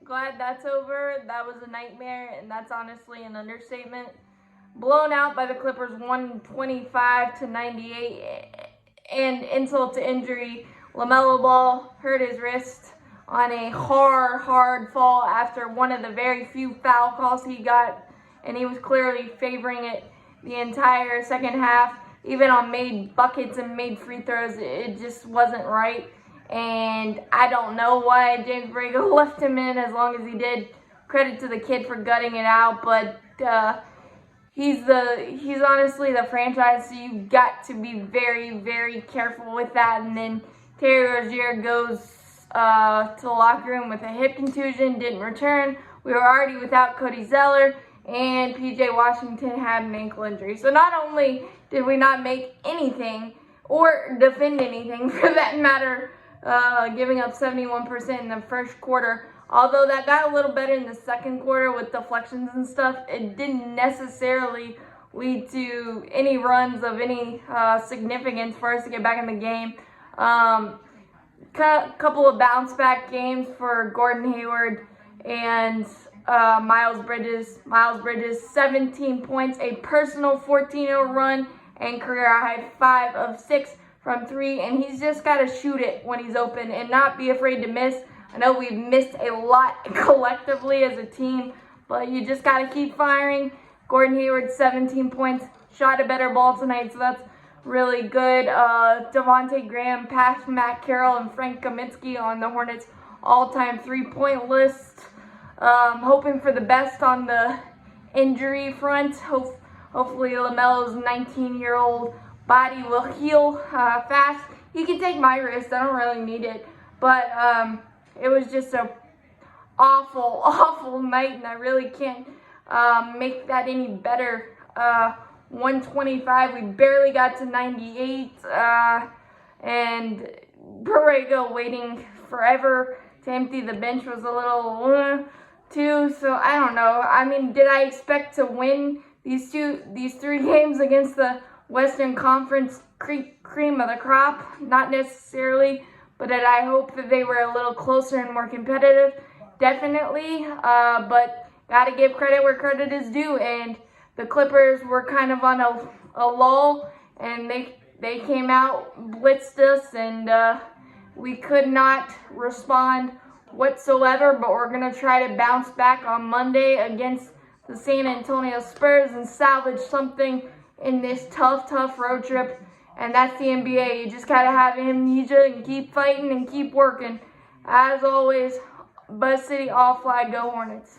glad that's over. That was a nightmare, and that's honestly an understatement. Blown out by the Clippers 125-98, and insult to injury, LaMelo Ball hurt his wrist on a hard fall after one of the very few foul calls he got, and he was clearly favoring it the entire second half. Even on made buckets and made free throws, it just wasn't right. And I don't know why James Borrego left him in as long as he did. Credit to the kid for gutting it out, but he's honestly the franchise, so you've got to be very, very careful with that. And then Terry Rozier goes to the locker room with a hip contusion, didn't return. We were already without Cody Zeller, and PJ Washington had an ankle injury. So not only did we not make anything or defend anything for that matter, giving up 71% in the first quarter, although that got a little better in the second quarter with deflections and stuff, it didn't necessarily lead to any runs of any significance for us to get back in the game. Couple of bounce back games for Gordon Hayward and Miles Bridges. Miles Bridges, 17 points, a personal 14-0 run, and career high 5 of 6 from 3. And he's just got to shoot it when he's open and not be afraid to miss. I know we've missed a lot collectively as a team, but you just got to keep firing. Gordon Hayward, 17 points, shot a better ball tonight, so that's really good. Devontae Graham passed Matt Carroll and Frank Kaminsky on the Hornets' all-time three-point list. Hoping for the best on the injury front. Hopefully LaMelo's 19-year-old body will heal fast. He can take my wrist. I don't really need it. But it was just a awful night, and I really can't make that any better. 125, we barely got to 98, and Borrego waiting forever to empty the bench was a little too. So I don't know. I mean, did I expect to win these three games against the Western Conference cream of the crop? Not necessarily, but did I hope that they were a little closer and more competitive? Definitely, but gotta give credit where credit is due, and the Clippers were kind of on a lull, and they came out, blitzed us, and we could not respond whatsoever. But we're going to try to bounce back on Monday against the San Antonio Spurs and salvage something in this tough road trip. And that's the NBA. You just got to have amnesia and keep fighting and keep working. As always, Buzz City, all flag, go Hornets.